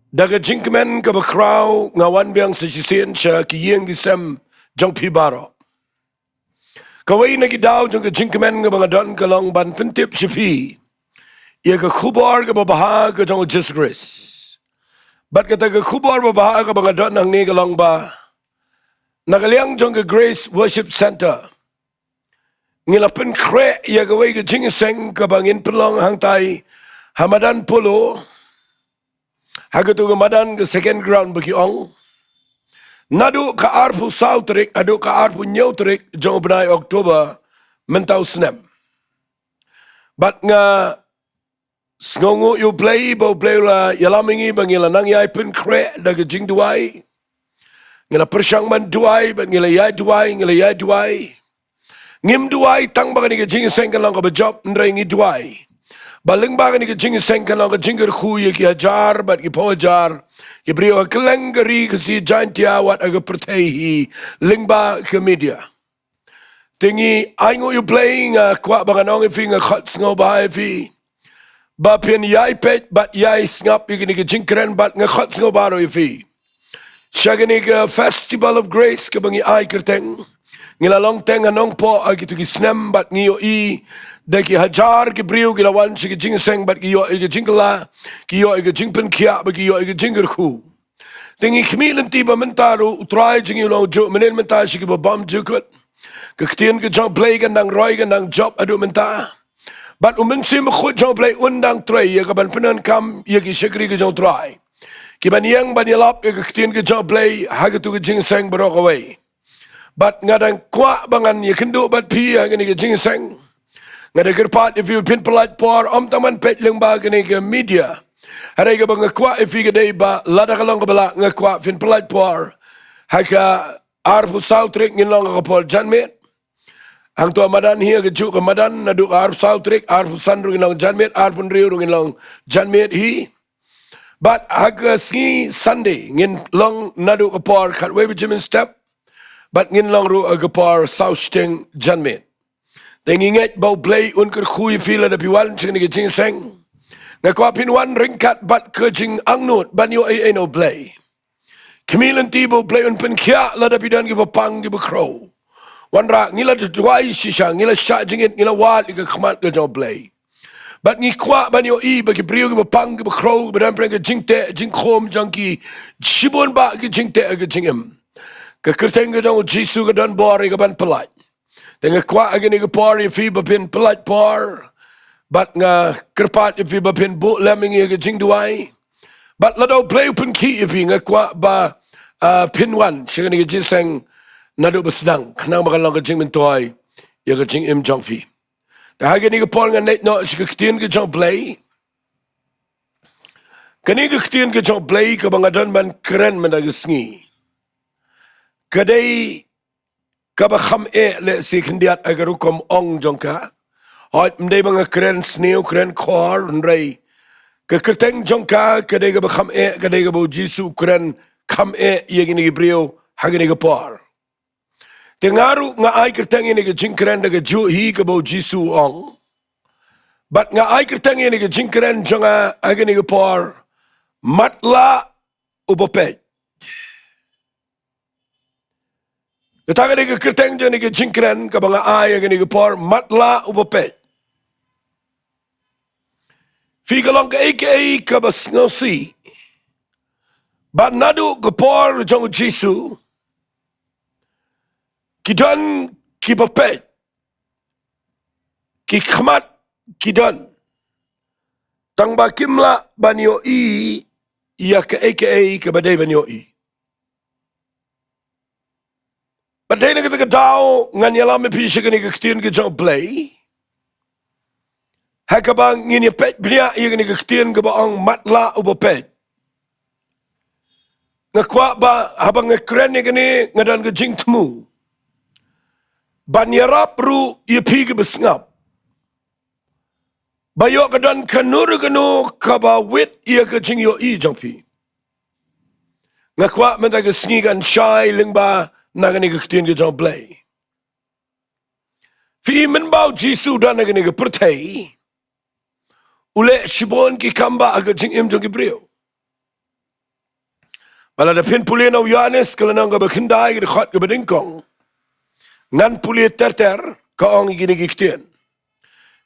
daga jingmane ka bakraw ngawan biang sa sisien siya kiyeng gisem jong pibaro. Kaway na gidaw jong ka jingmane nga mga don kalong ban pintip sifi. Ia ka kubar ka babaha ka jong Jesus Christ. Bat ka taga kubar babaha ka mga don hangne kalong ba. Nagaliang jong ka Grace Worship Center. Ngilapin kre ia gaway ka Jingiaseng ka bangin pelong hangtay hamadan pulo. Hagatu madan ke second ground bagi ong. Nadu ka arfu Sohthri, adu ka arfu Nyotrik jong benai Oktober mentau senem. Bat nga Sngi U Blei bo Blei la yalamingi bangila nangyay pun kre daga Jingduwai. Ngila persyang man duai bat ngila yai duai. Ngim duai tang baga ni ka Jingiaseng kan lang ka bajop ndray ngi duai. Balang baga ni ka Jingiaseng kan lang ka jingkyrkhu ye ki hajar bat ki pojar ki brio keleng gari kasi Jaintia wat aga pertehi lyngba ke media. Tingi aingo you playing kwa baga nong ifi nga khot sngo ba ifi. Ba pian yai Peit bat yai ngap ye ni ka jingkren bat nga khot sngo ba ro ifi. Siya ni ka Festival of Grace ka bangi ai kerteng. Ngilalong teng Nongpoh gitu ki snem bat ngiyo i deki hajar ki brio ki lawan si ki Jingiaseng bat ki yo i ki jingla ki yo i ki jingpen kia ba ki yo i ki jingkyrkhu. Tingi kmilen tiba mentaru utrai jingiaroh jo menen mentar si ki babam jukut. Ktien U Blei gandang roi gandang job adu menta. Bat umensi mekhut U Blei undang tray ya kaban penan kam ya ki syakri ki tray. Ki baniang banyalap ya Ktien U Blei hagatu ki Jingiaseng barok away. Bat ngadang kwa bangan ye kynduh bat pi agani ke Jingiaseng. Ngadang kerpat if you pin pelat por om taman Peit lyngba gani ke media. Harai ke bang kwa if you gede ba lada kalong ke bala ngakwa pin pelat por. Haka arfu Sohthri ngilong ke por janmet. Hang tua madan hiya ke juk ke madan nadu arfu Sohthri arfu sandru ngilong janmet arfu riu ngilong janmet hi. Bat haka Sngi Sunday ngin long nadu ke por katwe bijimin step. Bat ngin long ru agapar Sohthri janmet. Tenginget bau Blei kynduh fila da piwan ching ni Jingiaseng. Ngakwa pinwan ringkat bat ke jing angnut banyo ai no Blei. Kemilan ti bau Blei pen kia la da pidan ki bapang ki bakro. Wan ra ngila da duai sisa ngila syak jingit ngila wat ki khmat ke jong Blei. Bat ngi kwa banyo i bagi brio ki bapang ki bakro badan preng ke jingte jingkhom jangki shibon ba ki jingte ke jingim. Ke kerteng ke jong Jisu ke donbor ke ban pelat. Tengah kwa agani ke por ifi bapin pelat por. Bat nga kerpat ifi bapin bu leming ke Jingduwai. Bat ladau Blei pun ki ifi nga kwa ba pinwan syagani ke Jingiaseng nadu bersedang. Kenang makan ke Jingmentoy ya ke Jingim jongfi. Tahagani ke por nga net no syag Ktien U Blei. Kani ke Ktien U Blei ke bangadon ban keren mendaga Sngi. Kadai kaba le si kendiat agarukom ong jongka. Hoit mdei banga keren sneo keren kor nrei. Ke kerteng jongka kadai kaba kadai kaba Jisu keren yagini brio hagini por. Tengaru nga ai kerteng ini ke jingkeren daga hi kaba Jisu ong. Bat nga ai kerteng ini ke jingkeren jonga hagini por. Matlah Peit. Kataga ni kerteng je ni jingkren ka mga ay ang ni por Matlah Peit. Fika lang ka aka ka basngosi. Ba nadu ka por jong Jisu. Kidan ki Peit. Ki khmat kidan. Tang ba kimla banyo i ya ka aka ka badai banyo i. Badai na kita daw ngan yalam pi siya kani Ktien U Blei. Haka bang ngini Peit bnia iya kani Ktien ka baang Matlah Peit. Ngakwa ba habang ngakren ni kani ngadan ka jingtmu. Banyarap ru iya pi ka besngap. Bayo kadan kanur kanu kaba wit iya ka jingyo i jangpi. Ngakwa mendaga Sngi kan syai lyngba nagani ke Ktien U Blei. Fi menbau Jisu dan nagani ke pertai. Ule shibon ki kamba aga jingim jong ki brio. Bala da pin pulia na Yohanes kala nang ka bakindai ka khot ka badingkong. Ngan pulia terter ka ong gini Ktien.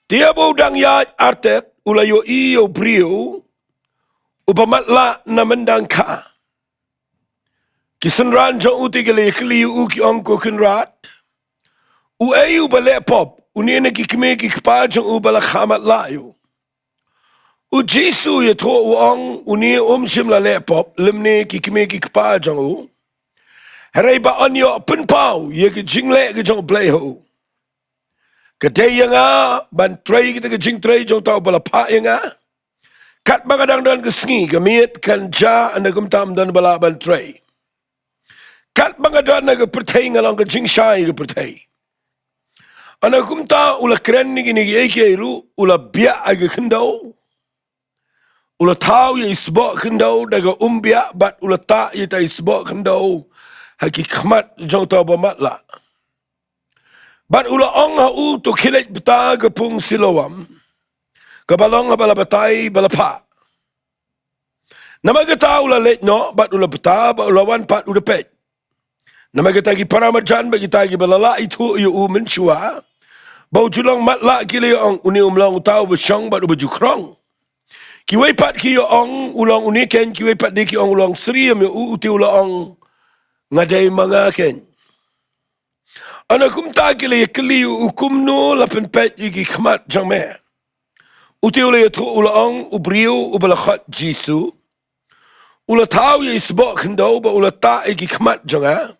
Dia bau dang ya artet ula yo I yo brio upa Matlah na mendang ka. Kisenran jong uti kali kli u ki ong ko kinrat. U ayu bale pop uni na ki kme ki kpa jong u bala khamat la yo. U Jesu ye to ong uni shim la le pop limne ki kme ki kpa jong u. Harai ba on yo pun pau ye ki jingle ki jong blei ho. Kadai nga ban tray kita ke jing tray jong tau bala pa nga. Kat bagadang dan ke Sngi kamiet kan ja anagum tam dan bala ban tray. Kat bagadang na ke pertai ngalang ke jing shai ke pertai. Anagum ta ula keren ni gini eke ru ula bia age kynduh. Ula tau ye isbok kynduh daga bia bat ula ta ye ta isbok kynduh. Haki khmat jong tau ba Matlah. Bat ula ong ha u to kilet beta ke pung silowam. Ke Balang ha bala batai bala pa. Nama kita ula let no bat ula beta bat ula wan pat ula Peit. Nama kita gi paramajan bagi kita gi balala itu yu u menshua. Bau Shillong Matlah kili ong uni umlang utau besyong bat uba jukrong. Kiwai pat ki ong ulang uni ken kiwai pat di ki ong ulang seriam yu u uti ula ong ngadai manga ken. Anakum ta kili kili ukum no lapen Peit igi khmat jangme. Uti ula yatu ula ong ubriu ubala khat Jesu. Ula tau ye isbok kynduh ba ula ta igi khmat janga.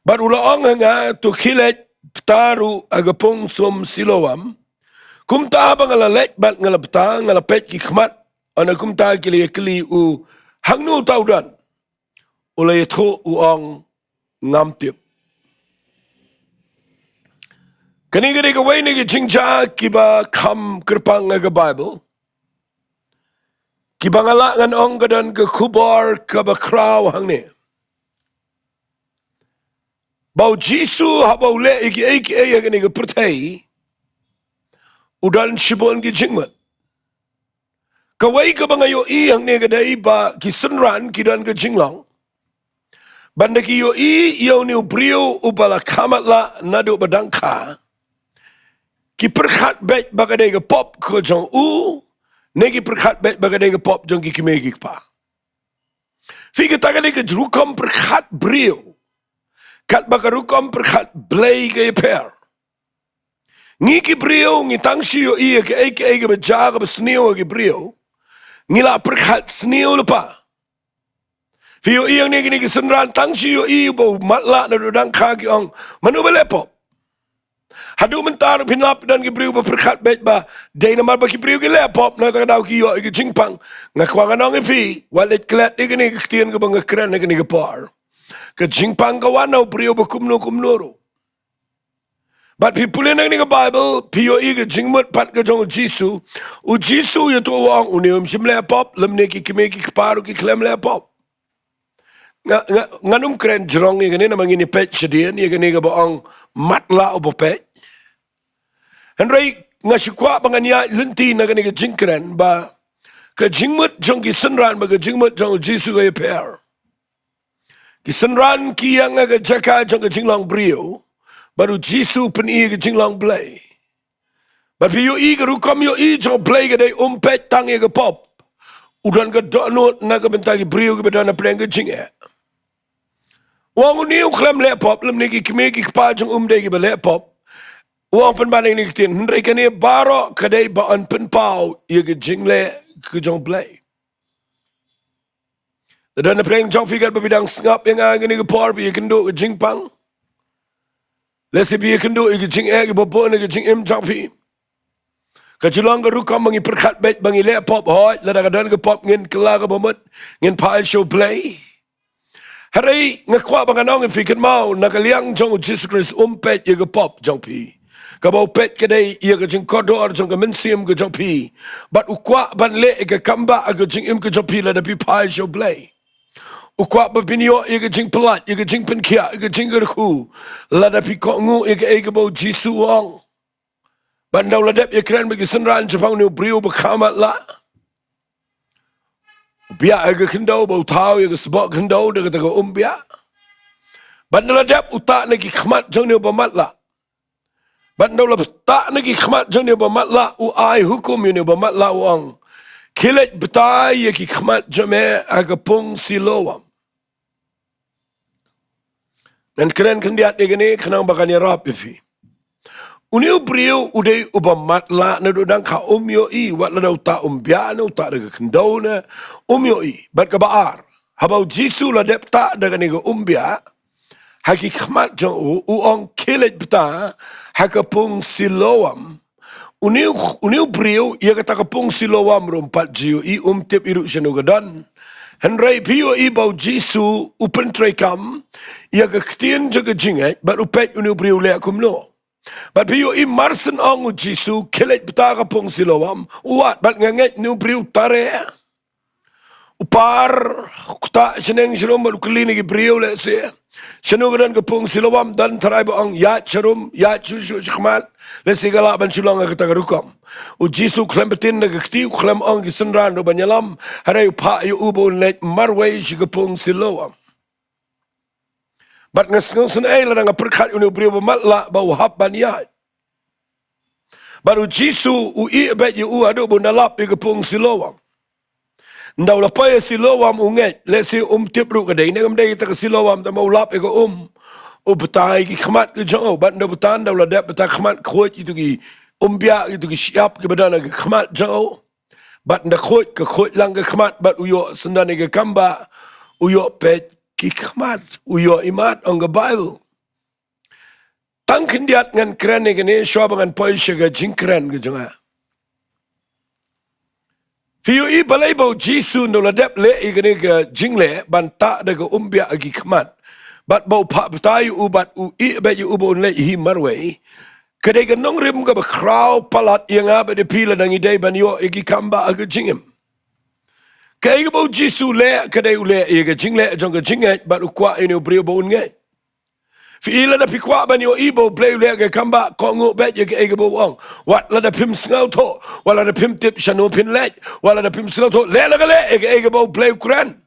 Bat ula ong nga tu kilet taru agapong sum silowam. Kum ta ba ngala let bat ngala beta ngala Peit ki khmat. Anakum ta kili u hangnu tau dan. Ula yatu u ong ngam tip. Kani ka way ni jingja kiba kam kerpang nga Bible. Kiba ngala ngan ong kadan ke kubar kaba kraw hangne. Bau Jesu habau le iki kani ka pertai. Udan shibon ki jingmat. Kawai ka ba ngayo I hangne kadai ba kisenran kidan ka jinglong. Banda ki yo I yaw ni ubrio ubala kamatla nado badangka. Ki perkhat bet bagadai ke pop ke jong u. Negi perkhat bet bagadai ke pop jong ki kimegi pa. Fika tagadi ke jrukom perkhat brio. Kat bagarukom perkhat blei ke per. Ngi ki brio ngi tangsi yo I ke eke bejaga besneo ke brio. Ngila perkhat sneo lepa. Fiyo I yang negi ki senran tangsi yo I bo Matlah na dudang kaki ong manu belepop. Hadu mentar pinap dan kibriu berkat bet ba day namar ba kibriu ki lepop na ta daw ki yo ki jingpang ngakwangan nong fi walit klet igini Ktien ka bang kren igini ka par ka jingpang ka wanaw briu ba kumno but pipulin ng ni ka Bible piyo I ka jingmut pat ka jong Jesu u Jesu yo to wang unium sim lepop lemne ki kimi ki paru ki klem lepop nganum kren jrong igini namang ini Peit sedien igini ka ba ang Matlah o Peit. Henry ngasikwa banganya linti na gani ka jingkren ba ka jingmut jong ki senran ba ka jingmut jong Jesu ka per. Ki senran ki yang ka Jaka jong ka jinglong brio baru Jesu peni ka jinglong blei. Ba piyo I ka rukom yo I jong blei ka day Peit tangi ka pop. Udan ka donut na ka benta ki brio ka bedana pleng ka jinge. Wang uniu klem le pop lem ni ki kime ki kpa jong day ki ba le pop. Wang penbaling ni Ktien Henry kani baro kadai ba an penpau ye ke jingle ke jong blei. Dan na pleng jong figat babidang ngap yang ngani ke por bi kynduh ke jingpang. Lesi bi kynduh ke jing ke bobo ke jing jong fi. Ka Shillong ka rukam mangi perkat bet bangi le pop hoi la da dan ke pop ngin kela ka bomot ngin pa show blei. Hari ngakwa banganong fikat mau nakaliang jong Jesus Christ Peit ye ke pop jong pi. Kabau Peit kadai ia ke jing kodor jong ke mensim ke jong pi. Bat ukwa ban le ke kamba ke jing ke jong pi la da pi pa show blei. Ukwa ba binyo ia ke jing pelat ia ke jing penkia ia ke jingkyrkhu la da pi ko ngu ia ke bau Jesu ong. Bandau la dep ia kren bagi senran jepang ni brio ba Matlah. Biak aga kynduh bau tau ya sebab kynduh dia kata biak. Bandala dap utak nagi khmat jang ni ba Matlah. Bandala tak nagi khmat jang ni ba Matlah u ai hukum ni ba Matlah uang. Kilet betai ya ki khmat jame aga pung silowam. Dan keren kendiat dia gini kenang bakanya rapifi. Uniu brio udai uba Matlah na dudang ka yo I wat la uta biana uta daga kynduh na yo I bat ka baar. Habau jisu la dep ta daga ni ga biak. Haki khmat jang uang kilet beta hakapung silowam. Uniu brio ia kata kapung silowam rompat jiu I tip iru shanugadan. Henry pio I bau jisu upen trekam ia ka ktien jaga jingat bat upet uniu brio le kumno. Bat pio I marsen ang jisu kilet beta kapung silowam uat bat nganget uniu brio tare. Upar kuta seneng Shillong baru keli ni brio le se. Shanugadan kapung silowam dan tarai ba ang ya charum ya chusu shikmat le sigala ban Shillong kata garukam. U jisu klempetin na gakti klem ang gisenran do banyalam harai pa yu ubo let marway shikapung silowam. Bat ngasngang sen ay la nga perkat unu brio ba Matlah ba hap banyat. Baru jisu u I bet yu adu bo nalap kapung silowam. Ndaw la pa silowam unget lesi tip ru kadai ngam dai ta silowam ta maulap ego o betai ki khmat ki jang ban da betan ndaw la dep beta khmat khoj itu ki bia itu ki siap ki badana ki khmat jang bat nda khoj lang ki khmat bat uyo sendan ki kamba uyo pet ki khmat uyo imat on the Bible. Tang kendiat ngan keren ni syabangan poi syaga jingkren ki jang. Fiu I balai bau jisu no la dep le I gani ke jingle ban ta daga biak agi khmat. Bat bau pa betai u bat u I bet yu ubo le hi marway. Kadai ke nongrim ke bakrau palat yang apa de pila dangi dai ban yo igi kamba aga jingim. Kai ke bau jisu le kadai u le igi jingle jong ke jinget bat u kwa ini brio bau ngai. Fiila da pikwa ban yo ibo play le ke kamba ko ngu bet ye ke ege bo wong wat la da pim sngaw to wala da pim tip shanu pin let wala da pim sngaw to le la le ege bo play kran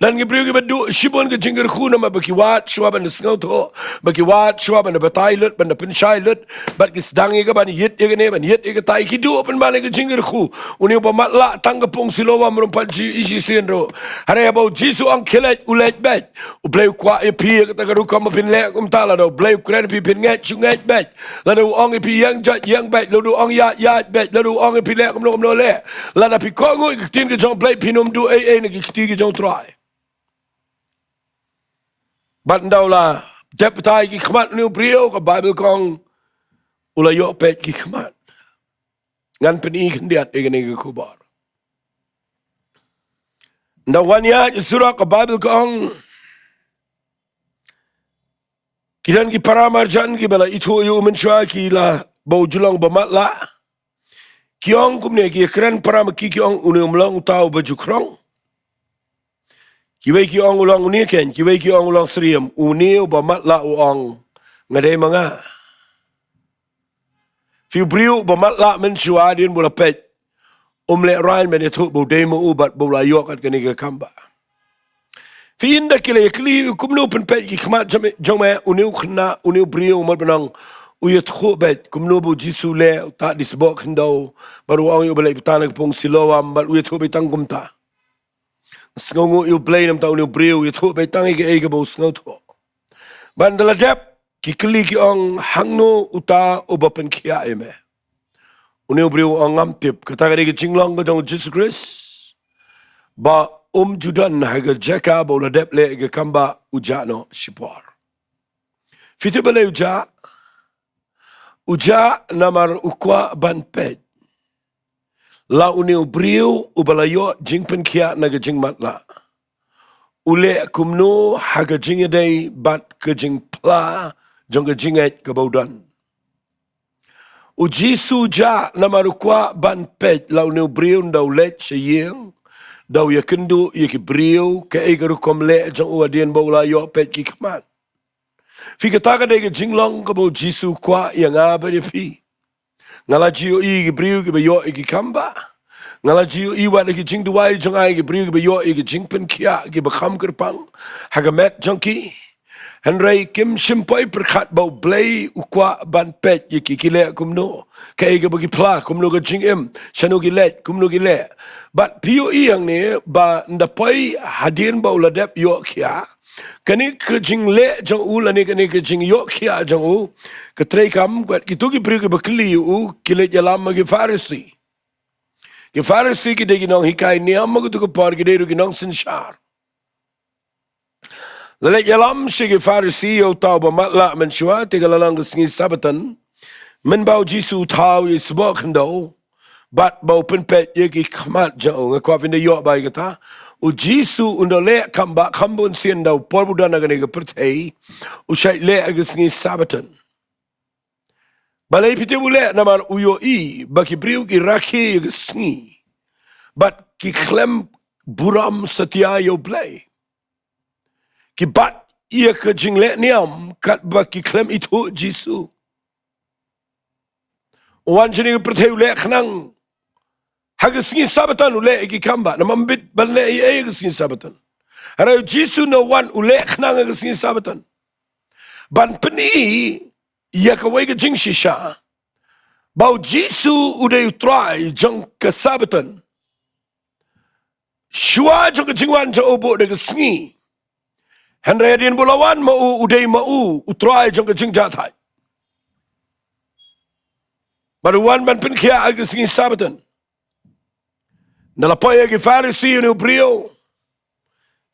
dan ge brio ge bedu shibon ge jingkyrkhu na ma baki wat shwa ban sngaw to baki wat shwa ban betai lut ban pin shai lut bat ge sedang ge ban yit ye ne ban yit ge tai ki du open ban ge jingkyrkhu uni ba Matlah tang ge pung silowam rompat ji isi senro hare ba jisu ang kilet ulet bet u play kwa e pi ge ta ga kam pin le kum tala do play kran pi pin nget chu nget bet la do ong e pi yang jat yang bet lo do ong ya bet lo do ong e pi le kum no le la da pi ko ngu ge tin ge jong play pinum du e ne ge ti ge jong try. Bat ndaw la depetai ki khmat nu brio ka Bible kong ula yo pet ki khmat. Ngan peni kendiat egene ke kubar. Ndaw wanya surah ka Bible kong kidan ki paramarjan ki bala itu yu menshwa ki la bau julong ba Matlah. Kiong kumne ki keren paramaki kiong unumlong tau bajukrong. Kiwai ki ong ulang uniken, kiwai ki ong ulang seriam, uniu ba Matlah uang ngadai manga. Fiu brio ba Matlah menshua din bola pet. Le rain ben itu bo demo ubat bo la yok at kani ka kamba. Fi inda kile kli kumnu pen pet ki khmat jome uniu Khynnah uniu brio mo benang uyat khu bet kumnu bo jisu le ta disbok kynduh baru ong yo balai petana pung silowam bat uyat khu betang kumta. Sngongu yu blei nam tau ni brio yu thu bai tangi ke ege bo sngaw tho. Bandala dep ki kli ki ong hangno uta ubapen kia eme. Uni brio ong ngam tip kata ke jinglong ke dong Jesus Christ. Ba judan haga Jaka bo la dep le ege kamba ujano shipar. Fitu bale uja namar ukwa ban Peit. La uniu brio ubalayo jingpen kia naga jing Matlah. Ule kumno haga jingadai bat ke jing pla jonga jinget ke baudan. Ujisu ja namarukwa ban Peit la uniu brio ndau let sheyeng dau ya kynduh ya ki brio ke egarukom le jong uadien bola yo Peit ki khmat. Fikataga dege jinglong ke bau jisu kwa yang abade fi. Ngala jiu I brio ki bayo ki kamba ngala jiu iwa ki Jingduwai jangai ki bri ki yo ki jingpen kia ki bakham kerpang hagamet jangki Henry kim simpoi perkhat bau blei ukwa ban pet ki kile kumno kai ki bagi pla kumno ki jingem shanu ki let kumno ki le but pio yang ni ba ndapoi hadin bau ladep yo kia kani ke jing le jang u lani kani ke jing yo kia jang u ke trei kam ki tu ki bri ki bakli u kile jalam ki farisi ki farisi ki de ki nong hikai ni amma ku tu ko par ki de ki nong sinshar Lele jalam sige farisi o tau ba Matlah menshua tiga lalang Sngi sabatan men bau jisu tau i sebok Diengdoh bat bau penpet ye ki khamat jauh ngakwa vinda yo bai kata u jisu undo le kamba kambun sien dau porbudana gane ke pertei u syait le ag Sngi sabatan balai pite bule namar uyo I baki priu ki rakhi ag Sngi bat ki klem buram setia yo Blei ki bat ia ke jingle niam kat baki klem itu jisu wan jini perteu le khnang haga Sngi sabatan ule ki kamba na mambit balle e Sngi sabatan ara jisu no wan ule khnang haga Sngi sabatan ban peni ia ka wega jing shisha bau jisu ude utrai jang ke sabatan shua jang ke jingwan ja obo de Sngi Henry Adin bulawan mau udai mau utrai jang ke jingjatai baruan ban pin kia ag Sngi sabatan nalapoy ki farisi ni brio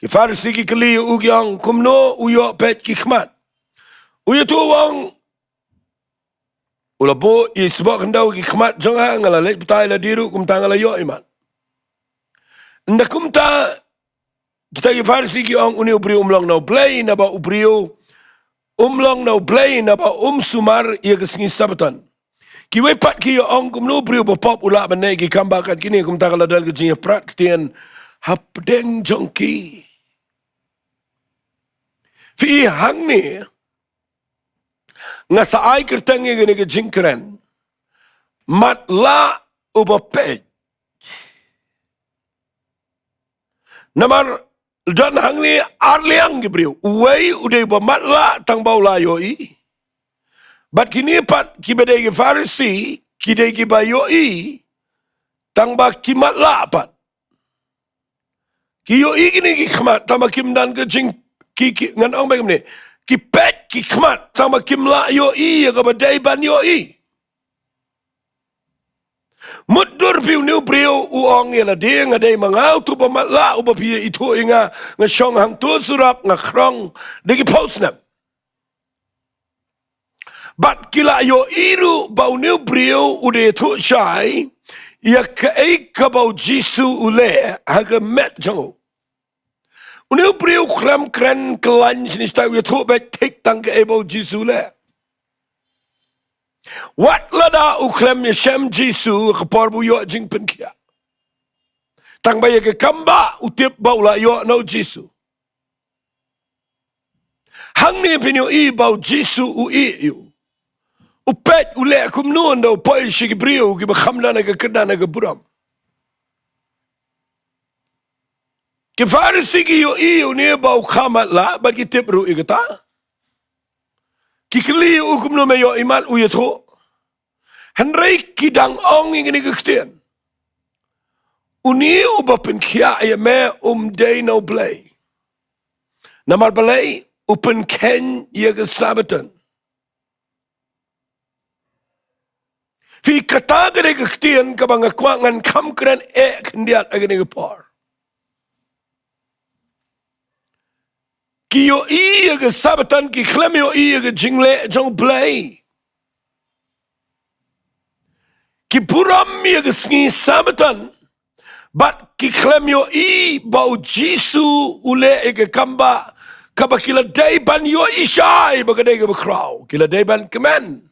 ki farisi ki kli ugyang kumno uyo pet ki khmat uyo tu wang ulabo I sebok ndau ki khmat jang ngala le betai la diru kum tangala yo iman ndakum ta kita ki farisi ki ong uni ubrio umlong na Blei na ba ubrio umlong na Blei na ba sumar ia ke Sngi sabatan ki wepat ki ong kumno ubrio ba pop ula banai ki kambakat kini kum takala dal ke jingia prat Ktien hapdeng jongki fi hangne ngasa ai kertangi gini ke jingkeren Matlah uba Peit namar dan hangne arliang gibriu uwei udai ba Matlah tang bau layoi bat kini pat ki bedai ki farisi ki dei ki bayoi tang ba ki Matlah pat ki yoi gini ki khmat tang ba kim dan ke jing ki ngan ong ba ni ki pet ki khmat tang ba kim la yoi ka bedai ban yoi Mudur piu niu brio uong yela dia ngadai mangau tu ba Matlah uba pia itu inga ngashong hang tu surak ngakrong degi posnam. Bat kila yo iru bau niu brio ude tu shai ya kai ka bau jisu ule haga met jango. Uniu brio kram kran kelan sinis tau ya tu bet tek tang ke bau jisu ule. Wat lada uklem yeshem jisu keporbu yo jingpen kia. Tang baya ke kamba utip baula yo no jisu. Hangne pinyo I bau jisu u I yu. Upet ule kumnuan do poi shiki brio ki bakhamna na ke kena na ke buram. Ke farisi ki yo I yu ne bau khamat la bat ki tip ru ikata. Kikli ukum no me yo iman u yeto. Henry kidang ong ingini ke Ktien. Uni ubapen kia ya me Diengdoh Blei. Namar Blei upen ken ye ke sabatan. Fi kata gede ke Ktien ka banga kwangan kam keren kendiat agene ke par. Ki yo I ke sabatan ki klem yo I ke jingle jong Blei. Ki buram ye ke Sngi sabatan bat ki klem yo I bau jisu ule ke kamba kaba kila day ban yo ishai bagade ke bakrau kila day ban kemen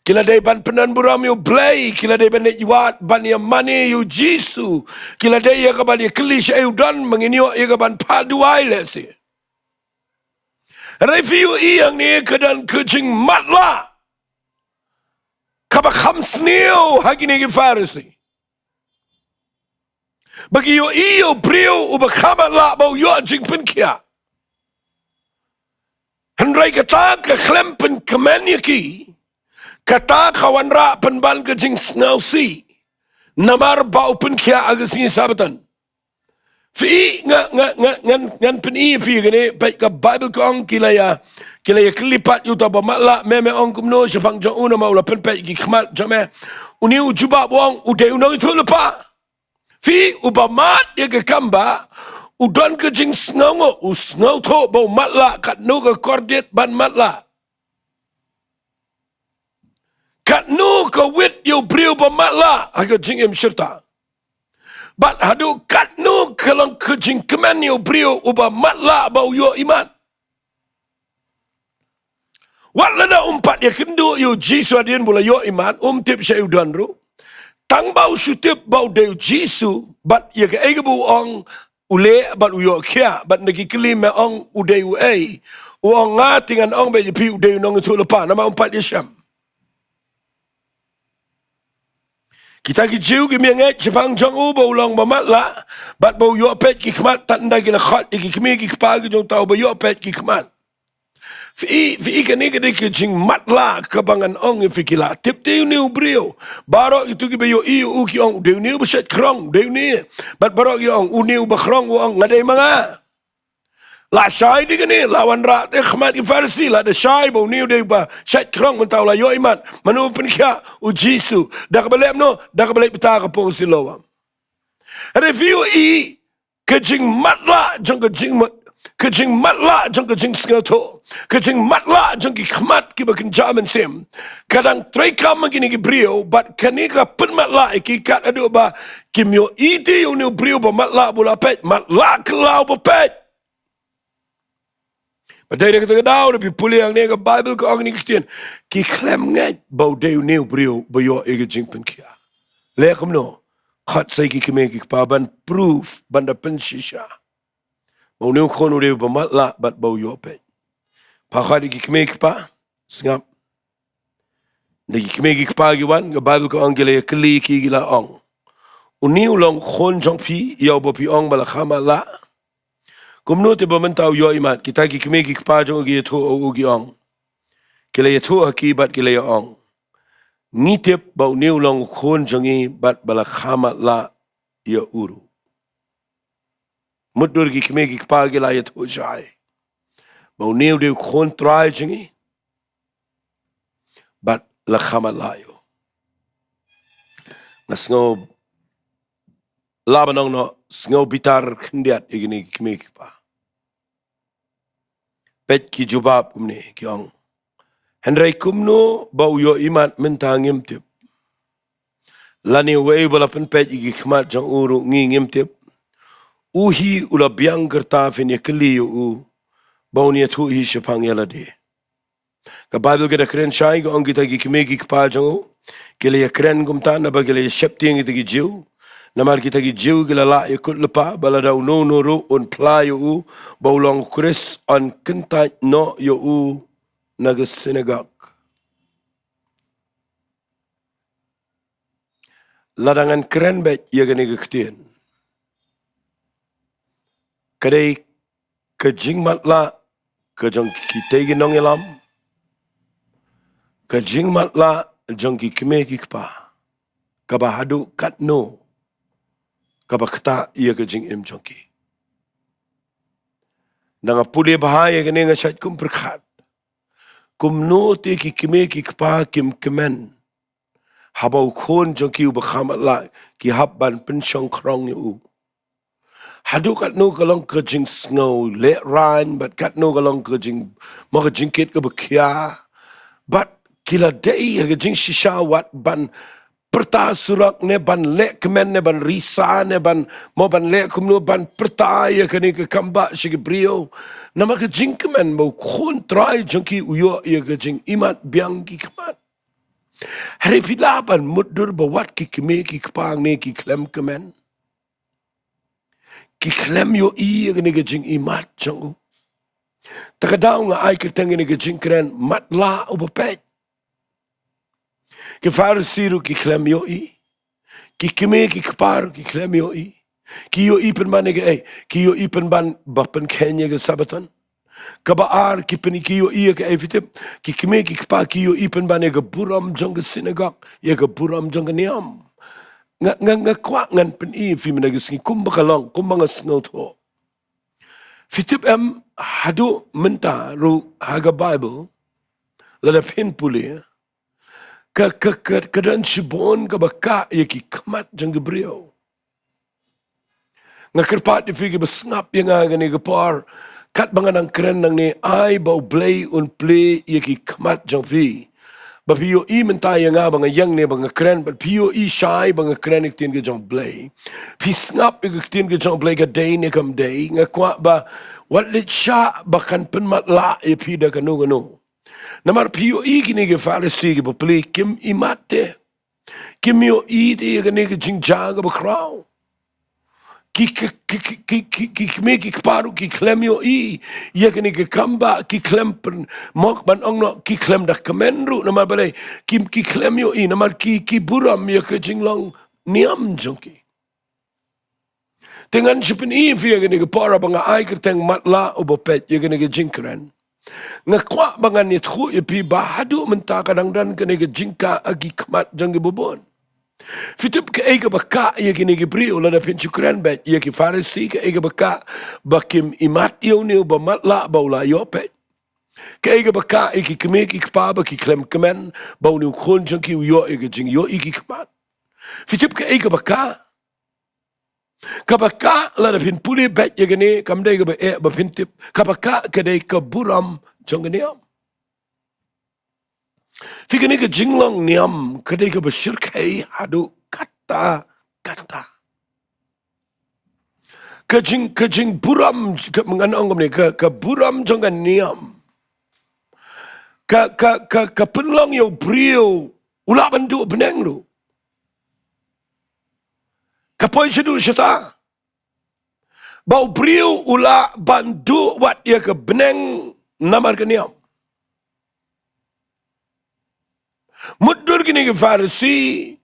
kila day ban penan buram yo Blei kila day ban yuat ban ya mani yo jisu kila day ya kaban ya klish e udan menginyo ya kaban paduai le si review I yang ni kedan kejing Matlah kaba kham sneo hagini ki farisi. Bagi yo iyo brio uba khamat la bau yo jing pen kia. Henry kata ke klem pen kemen ki. Kata kawan ra pen ban ke jing snau si. Namar bau pen kia agus ni sabatan. Fi ngan pen i fi gani baik ke Bible kong kilaya kelipat yu ta ba Matlah meme ong kumno syafang jong una maula pen pet ki khmat jame uniu juba wong ude unong itu lepa. Fi ubamat ya ke kamba udon ke jing snongo usnau to bau Matlah kat nu ke kordet ban Matlah. Kat nu ke wit yu briu ba Matlah aga jing im syirta. Bat hadu kat nu kelang ke jing kemen yu briu uba Matlah bau yu iman. Wat lada umpat ya kynduh yu Jisu adien bula yu iman tip sya yu danru. Tang bau sutip bau de Jisu bat ya ke egebu ong ule bat uyo kia bat nagi kelim me ong ude u ei uong ngatingan ong be pi ude nong itu lepa nama umpat ya syam. Kita ki jiu ki mianget chipang jong u bau long ba Matlah bat bau yo pet ki khmat tanda ki la khat ki kmi ki kpa ki jong tau ba yo pet ki khmat. Fi kani ke de jing Matlah kabangan ong fi kila tip de ni brio barok itu ki be yo i u ki ong de ni beset krong de ni bat barok yo ong u ni ba krong ong ngadai manga. La syai di kani lawan ra te khmat ki farsi la de syai bo ni de ba set krong mentau la yo iman manu pen kya u Jisu dak balem no dak balem pita ka pong silowa. Review i ke jing Matlah jong ke jing Matlah jong ke jing skato ke jing Matlah jong ki khmat ki bakin jaman sim kadang treka magini ki brio bat kani ka pen Matlah ki kat adu ba kimyo ide uni brio ba Matlah bula pet Matlah kelau ba pet. Padahal dia kata daw lebih pulih yang ni ke Bible ke orang ni Kristian ki klem ngai bau deu new brio bayo ege jing pen kia. Lekom no khat sai ki keme ki paban proof banda pen shisha. Mau new kono deu ba Matlah bat bau yo pet. Pakhat ki keme ki pa sngap. Nagi keme ki pa ki wan ke Bible ke orang gele kli ki gila ong. Uniu long khon jong pi yau ba pi ong bala khamala. Kumno te bamentau yo imat kita ki keme ki kpa jong gi tho o gi ong kele ye tho akibat kele ye ong ni tep bau new long khon jongi bat bala khamat la ya uru mudur ki keme ki kpa gi la ye tho jai bau new de khon trai jongi bat la khamat la yo nasngo labanong no sngo bitar khndiat igini ki keme ki kpa pet ki jubab kumne kiong Henry kumno bau yo imat mentangim tip lani wei bala pen pet igi khmat jang uru ngingim tip uhi ula biang kerta fin ye kli u bau ni thu hi shapang yala de ka Bible ke da kren shai go kita gi kme gi kpa jang kele ye kren gumta na ba kele shepting gi jiu namar kita gi jiu gila la ikut lepa bala dau no ru on pla yu baulong kris on kentai no yu naga sinagog ladangan keren bet ya gani Ktien kadai ke jing Matlah ke jong kita gi nong elam ke jing Matlah jong ki kme ki kpa kaba hadu kat no kabakta ia ke jing im jongki. Nanga pulih bahaya kene ngasat kum perkat. Kum no te ki kime ki kpa kim kemen. Habau khon jongki u bakhamat la ki habban pensyong krong u. Hadu kat no kalong ke jing snow let rain but kat no kalong ke jing mo ke jingkit ke bekia. But kila day ke jing shisha wat ban perta surak ne ban lek kemen ne ban risa ne ban mo ban lek kumno ban perta ya kani ke kamba shige brio nama ke jing kemen mo kontrai jengki uyo ya ke jing imat biang ki kemat hari filaban mudur bawat ki keme ki kepang ne ki klem kemen ki klem yo i ya kani ke jing imat jeng takadaw nga ay kerteng ne ke jing keren Matlah u Peit ke farsiru ki klem yo i ki keme ki kpar ki klem yo i Kiyo ipen ban kiyo ipen ban bapen Kenya ke sabatan. Kabaar ki peni kiyo iya ke evitip ki kime ki kpa kiyo ipen ban ke buram jong ke sinagog ye ke buram jong ke niam. Nga kwa ngan pen I fi menagisngi kumbakalong kumbanga snotho. Fitip hadu menta ru haga Bible lada pin puli kadan shibon ka baka yaki kamat jang Gabriel. Nga kerpat di figi besngap yang agani gapar kat banganang keren nang ni ai bau blei un play yaki kamat jang fi. Ba piyo I menta yang banga yang ne banga keren but piyo I shy banga keren iktin ke jang blei. Pi snap iktin ke jang blei ka day ne kam day nga kwa ba wat lit sha bakan pen matlah e pi da kanu kanu. Namar piyo I kini ke farisi ke bapli kim imate. Kim yo I te kini ke jingjaga bakraw. Ki paru ki klem yo I ya kini ke kamba ki klem pen mok ban ongno ki klem dah kemenru namar balai ki klem yo I namar ki buram ya ke jinglong niam jongki. Dengan sipen I via kini ke para banga ai kerteng matlah obo Peit ya kini ke jingkeren. Ngakwa bangan ni thu ipi bahadu menta kadang dan kene ke jingka agi kmat jang ke bubon. Fitup ke ega baka ya kene ke brio lada pinchukran bet ya ke farisi ke ega baka bakim imat yo ni ba matlah baula yo Peit. Ke ega baka iki keme ki kpa ki klem kemen bau ni khon jang ki yo ega jing yo iki kmat. Fitup ke ega baka kabaka lada pin puli bet yagane kamdai ba ba pintip kabaka kadai ka buram jongniam figane ka jinglong niam kadai ka bashirkai hadu kata kajing buram menganong ni ka buram jonganiam ka penlong yo brio ula bandu beneng lu kapoi sedu syata. Bau brio ula bandu wat ia ke beneng namar keniam. Mudur kini ke farisi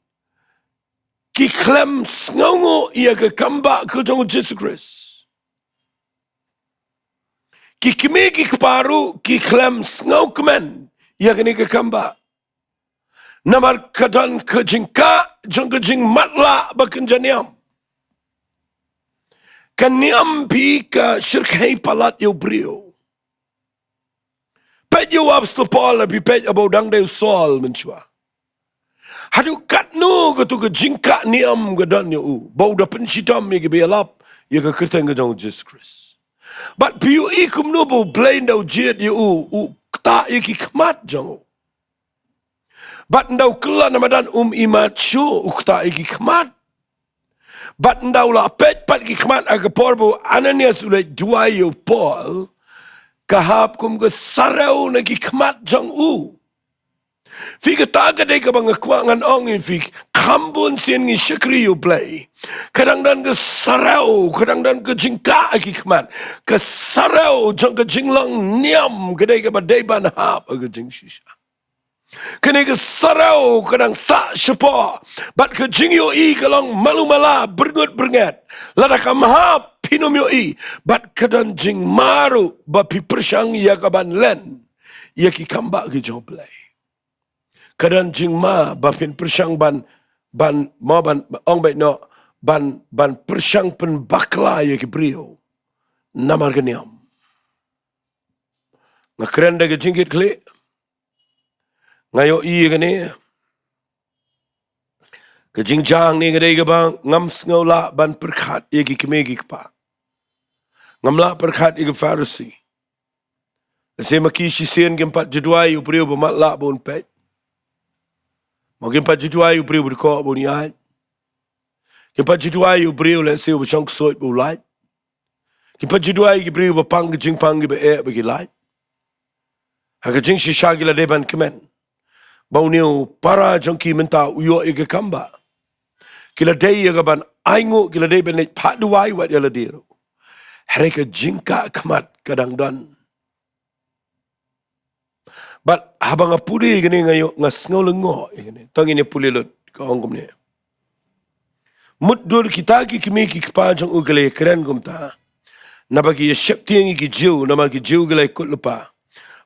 ki klem sngongo ia ke kamba ke jong Jesus Christ. Ki kimi ki keparu ki klem sngo kemen ia kini ke kamba. Namar kadan ke jingka jong ke jing matlah bakenjaniam. Kaniam pi ka shirkai palat yo brio. Peit yo apostol Paul pi peit abau dang de sol menchua. Hadu katnu ke tu ke jingka niam ke dan yo bau da pensitam ye ke bialap ye ke kerteng ke jong Jesus Christ. But piu ikum no bau blain dau jet yo ta ye ki kmat jong. But ndau kela namadan imat syu ukta iki kmat. But ndau la Peit pat ki kmat aga porbo Ananias ulai Jowai yo Paul kahap kum ke sarau na ki kmat jang Fika taga de ka banga kwangan ong fik kambun sien ngi Shillong U Blei. Kadang dan ke sarau, kadang dan ke jingka ki kmat. Ke sarau jang ke jinglong niam kedai ke badai ban hap aga jing shisha. Kene ke sarau kadang sa sepo bat ke jingyo I kalong malu mala berngut lada kamhap pinum yo I bat kadang jing maru ba pi persang ya kaban len ya ki kamba ke joblay kadang jing ma ba pin persang ban ma ban ong bai no ban persang pen bakla ya ki brio namar geniam ngakren de ke jingit kle ngayo I gani ke jingjang ni gade ke bang ngam sngola ban perkhat ye ki kemegi kpa ngamla perkhat ye farisi se maki sisen ke empat Jingduwai upriu ba Matlah bon Peit magi empat Jingduwai upriu ko bon yai ke empat Jingduwai upriu le se bu chang soit bu lai ke empat Jingduwai upriu ba pang jing pang be ba ki lai ha ke jing shi shagila de ban kemen bau niu para jongki menta uyo ege kamba. Kila day yaga ban aingu kila day ben paduai wat yala diro. Hereka jingka kamat kadang dan. But habang apuri gini ngayo ngas ngolongo gini. Tang ini puli lot kaongkom ni. Muddur kita ki kimi ki kpa jong ugale keren gumta. Nabagi yeshep tiengi ki jiu, namagi jiu gale kut lupa.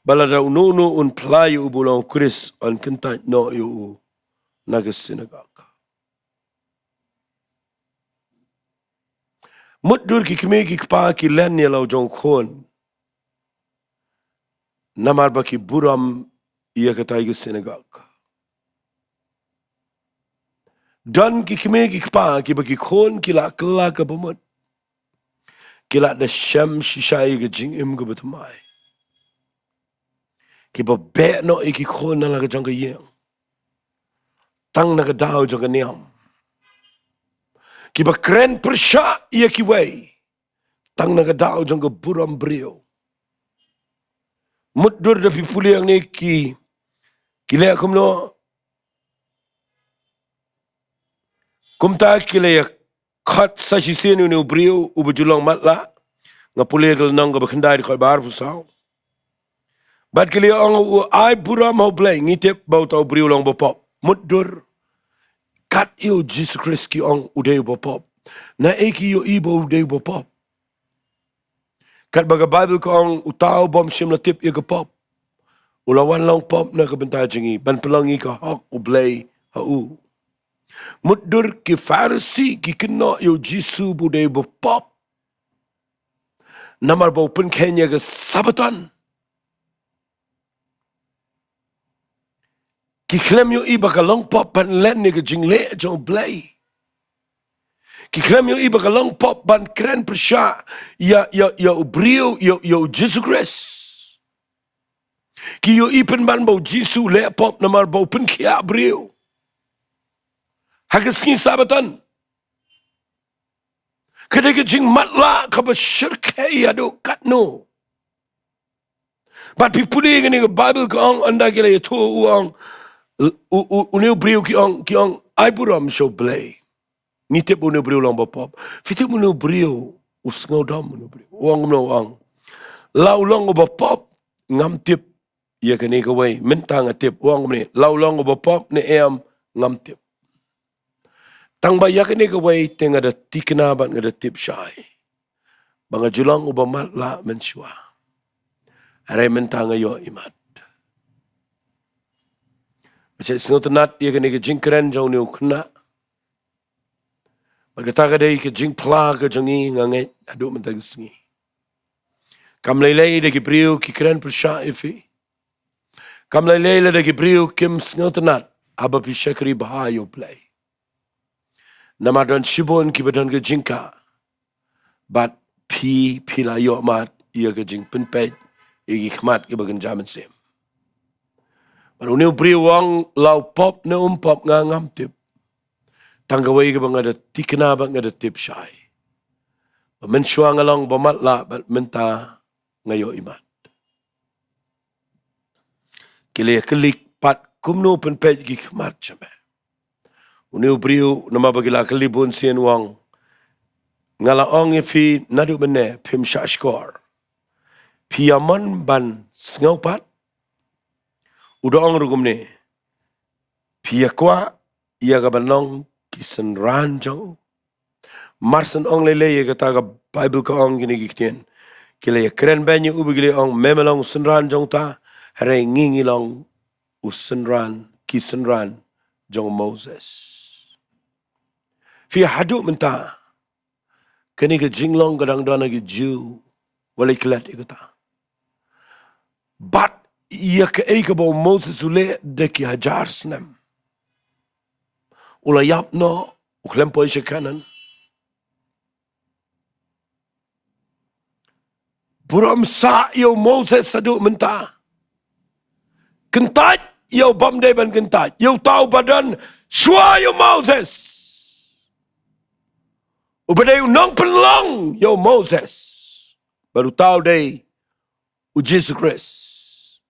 Balada ununu un playu ubulong Chris on kinta no yu naga synagogue. Muddur ki kimi ki kpa ki len yalau jong khon. Namar baki buram iya katai ki synagogue. Dan ki kimi ki kpa ki baki khon ki la kela ka bumut. Kila da sham shishai ki jingim ka batamai. Ki ba be no iki khon na la ka jong ka yeng. Tang na ka dao jong ka niam. Ki ba kren persha iya ki way. Tang na ka dao jong ka buram brio. Muddur da pipuli yang ni ki le akum no. Kumta ki le kat sa shisenu ni brio ubujulong matlah. Ngapuli ka nang ka bakandai di koi bar pusaw. Bat ki le ang ai buram ho blei ngitip bau tau brio long bopop. Muddur kat yo Jesus Christ ki ang udai bopop. Na eki yo ibo udai bopop. Kat baga Bible ko ang utaw bom siyam na tip iga pop. Ulawan lang pop na kabanta jingi. Ban pelangi ka hak u blei hau. Muddur ki Pharisee ki Khynnah yo Jisu budai bopop. Namar bau pen Kenya ka sabatan. Ki klem yo iba ka lang pop ban len ni ka jingle jong blei. Ki klem yo iba ka lang pop ban kren persya ya brio yo Jesus Christ. Ki yo ipen ban bau Jisu le pop namar bau pen kia brio. Hagas ni sabatan. Kada ka jing matlah ka ba syirke ya do katno. But pipuli ngani ka Bible ka ang anda kila ya to uang uneu brio ki ang ai buram so blei. Ngitip uneu brio lang bapop. Fitip uneu brio usngau dam uneu brio. Uang no ang. Lau long bapop ngam tip ya kani ka way mentang tip uang ni lau long bapop ne em ngam tip. Tang ba yak ni ka way tenga da tikna ban ngada tip syai. Banga julang uba matlah mensua. Aray mentang ayo imat. Macam sengot nat ya kani ka jingkren jong ni Khynnah. Magkataka day ka jingpla ka jongi nganget adu mentang Sngi. Kam laylay da ki brio ki kren persya ifi. Kam laylay da ki brio kim sengot nat aba pisya Ri-Bhoi Blei. Namadon shibon ki badan ke jingka. Bat pila yo mat ia ke jing Peit igi khmat ke bagan jaman sem. But uneu brio wang lau pop na pop nga ngam tip. Tanggaway ke bang ada tikna bang ada tip syai. Mensua ngalong bamatlah bat menta ngayo imat. Kile kelik pat kumno Peit igi khmat jame. Uneu brio nama bagila kelibun sien wang ngalaong fi nadu bene pim syashkor piaman ban sngopat udaong rugum ne piakwa ia ga banong kisen ranjong marsen ong lele ia kata ga Bible ka ong gini Ktien kile ya keren banyu ubigile ong memelong senran jong ta hare ngingilong usenran kisenran jong Moses. Fi hadu menta kani ke jinglong gadang dana ke Jew walai kelat ikata. But ia ke eka bau Moses ule de ki hajar snem. Ula yapno uklempo ishe kanan. Buram sa yo Moses sadu menta. Kentaj yo bamde ban kentaj. Yo tau badan shua yo Moses. Upadai unang penlong yo Moses. Baru tahu day u Jesus Christ.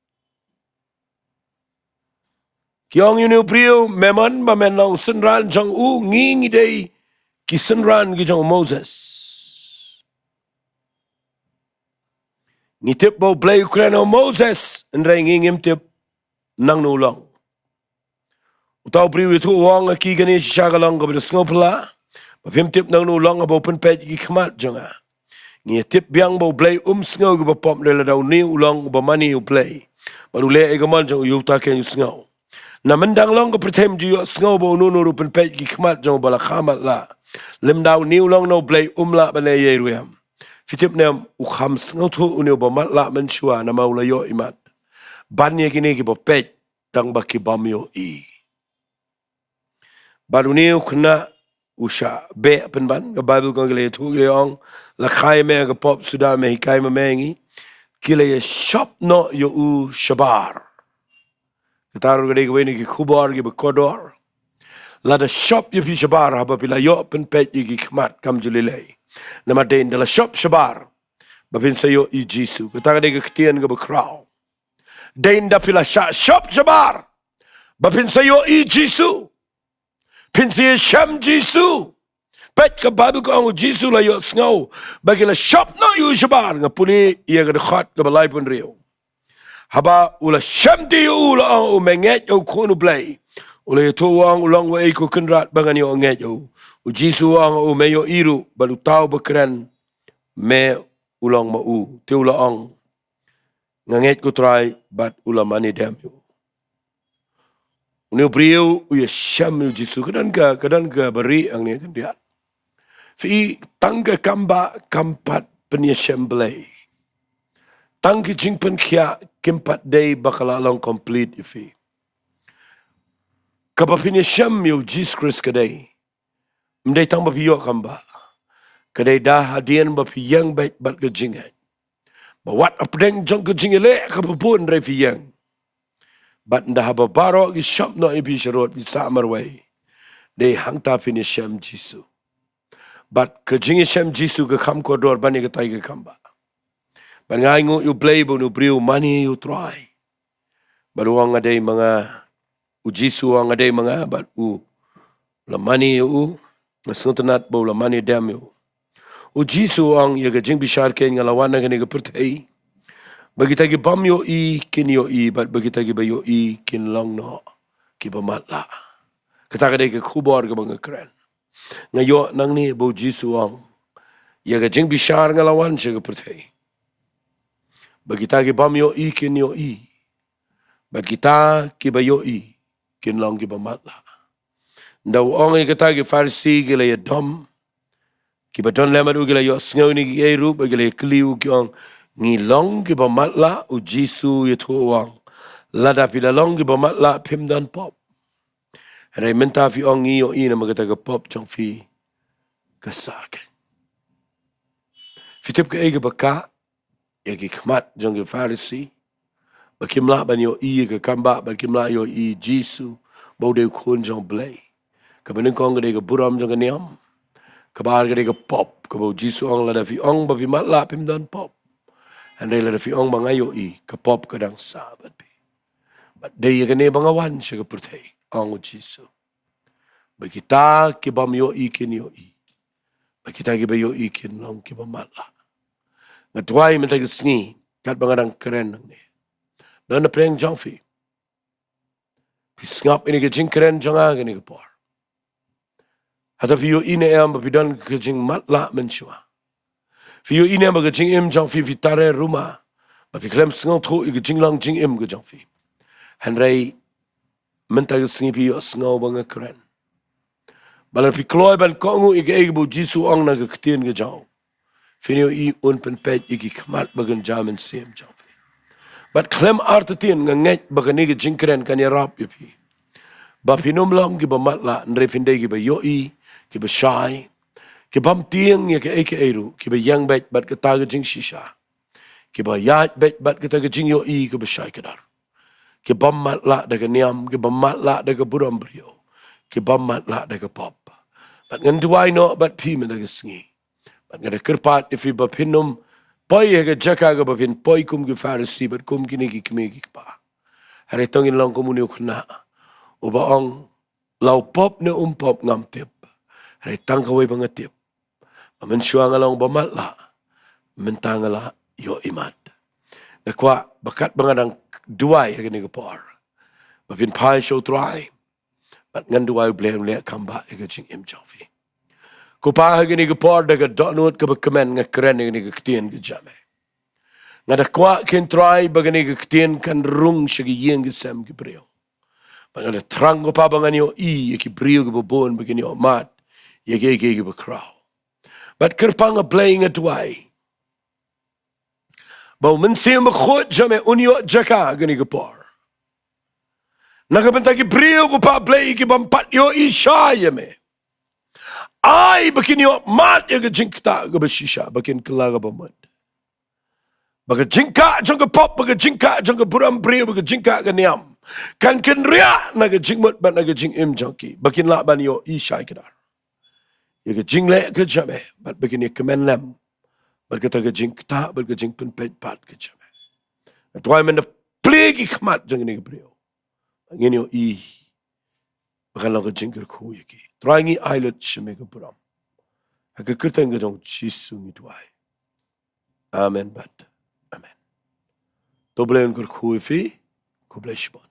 Kiong yunu brio meman bamenong senran jang u ngingi day ki senran ki jang Moses. Ngitip bau blei Ukraina Moses ndrai ngingim tip nang nulang. Utau brio itu wang aki gani shagalang kabida snopla. Bapim tip nang nu long abo pen pet gi khmat jonga. Ngi tip biang bo blei sngo gi bapom de la daw ni ulong ba mani u blei. Baru le e gaman jong yu ta ken sngo. Na mendang long ko prethem ju sngo bo nu nu pen pet gi khmat jong bala khamat la. Lim daw ni ulong no blei la ba le ye ruam. Fitip nem u kham sngo thu unio ba mat la men shua na Mawlai yo imat. Ban ye kini gi ba pet tang ba ki bam yo i. Baru ni Khynnah usha be pen ban ga Bible ko gele thu gele ong la khai me ga pop suda me kai me mengi kile shop no yo u shabar taru gele go ni ki khubar gi kodor la da shop yo fi shabar ha ba pila yo pen pet gi khmat kam julile na ma de la shop shabar ba vin sa yo i jisu ka ta ga ktien ga ba kraw de da pila shop shabar ba vin sa yo i jisu Pinsi Sham Jisu. Pet ka Bible ko ang Jisu la yo sngo. Bagi la shop no yu shabar nga puli iya ga khat ka balay pun rio. Haba ula Sham di ula ang menget yo Ktien U Blei. Ula yo to ang ulang wa iko kenrat bangan yo nget yo. U Jisu ang meyo iru balu tau bekeren me ulang ma u. Ti ula ang nget ko try but ula mani dem yo. Unio brio uya Sham yu Jisu kadan ka beri ang ni kan dia. Fi tangga kamba kampat penia Sham Blei. Tangki jingpen kia kimpat day bakal along complete ifi. Kaba penia Sham yu Jesus Christ kadai. Mdai tang bapi yo kamba. Kadai dah hadian bapi yang baik bat ke jingat. Bawat apdeng jong ke jingile kapapun rai fi yang. But nda haba baro ki shop no ipi sharot bi samarway. They hang ta finish Sham Jisu. But ke Jingiasyeng Jisu ke kham kodor bani ke tai ke kamba. Ban ngai ngu yu blei bo nu briu mani yu try. Baru ang adai mga u Jisu ang adai mga but u la mani yu nasuntanat bo la mani dam yu. U Jisu ang ya ke jing bishar ke ngalawan na ke ni ke pertai. Bagi tagi bam yo i kin yo i but bagi tagi ba yo i kin long no ki ba Matlah. Kata ka ke khubor ke bang keren. Ngayo nang ni bo Jisu ang ya ke jing bishar ngalawan siya ke pertai. Bagi tagi bam yo i kin yo i. Bagi ta ki ba yo i kin long ki ba Matlah. Ndaw ong i kata ke Farsi ke le dom ki ba don lemadu ke le yo sngo ni ki eru bagi le kliu ki ong ngi long ki ba Matlah u Jisu ye tuwang lada pila long ki ba Matlah pim dan pop hare menta fi ong ngi yo ina magata ka pop chong fi kasaken fitip ka ege baka ye ki khmat jong ki Farisi bakimla ban yo i ka kamba bakimla yo i Jisu bode khun jong blei ka banin kong ka buram jong ka niam ka bar ka pop ka bo Jisu ong lada fi ong ba fi Matlah pim dan pop. Andai la fi ong bangayo i kapop kadang sabat bi. But day gane bangawan siya kapurtay ang Jisu. Bagita kibam yo i kin yo i. Bagita kiba yo i kin long kiba Matlah. Ngatway mentag Sngi kat bangadang keren nang ni. Na preng jangfi. Pisngap ini ke jing keren janga gani kapor. Hata fi yo ine am bapidan ke jing Matlah menshua. Fiyo ine ba jing im jang fi vitare rumah ba fi klem sngo tho i jing lang jing im ga jang fi hanrei menta sngi pi sngo ba nga kren bala fi kloy ban ko ngu i ge bu Jisu ong na ga ktien ga jang finio i un pen pet i ki khmat ba gan jamen sem jang fi but klem artatien nga nget ba ga ni ga jing kren kan ya rap fi ba finom lam gi ba Matlah nre finde gi ba yo i ki ba shai ki bam tiang ya ke eke eru ki ba yang bet bat ke taga jing shisha ki ba yat bet bat ke taga jing yo i ke ba shai kedar ki bam Matlah daga niam ki bam Matlah daga buram brio ki bam Matlah daga pop bat ngan duai no bat pi men daga Sngi bat ngada kerpat ifi ba pinum poi ya ke Jaka ga ba pin poi kum ki Farisi bat kum kini ki kime ki pa hare tongin long komunio Khynnah o ba ong lau pop ne pop ngam tip hare tangkawai bangatip mensyua ngalong ba Matlah mentangala yo imat nakwa bakat bangadang duai agani gapor bavin pai Sohthri bat ngan duai blem le kamba ega jing im jangfi Ko pa gini ke por daga donut ke bekemen ngekeren gini ke ktien ke jame. Ngada kwa ken try bagani ke ktien kan rung shigi yeng ke sem ke brio. Ngada trang ko pa bangan yo I ke brio ke bobon begini o mat. Ye ke bekrau. But kerpang a playing a Jowai. Bau mensim khot jame unyo Jaka gini ke por. Nakabenta ki brio ko pa play ki bampat yo isha yame. Ai bakin yo mat ya ke jingkta ke besisha bakin kelaga bamad. Baga jingka jangka pop baga jingka jangka buram brio baga jingka ke niam. Kan ria naga jingmut ban naga jingim jangki bakin la ban yo isha kedar. Ya ke jingle ke jame bat bakin ya kemen lem. Bat kata ke jingkta bat ke jingpun peit pat ke jame. Tuai men play ki khmat jang ni ke brio. Ngin yo Bakan lang ke jingkyrkhu yaki. Trangi islet shemega buram. Haka kertang ke jong chisung Jowai. Amen bat. Amen. To blei kyrkhu fi, ko blei shibon.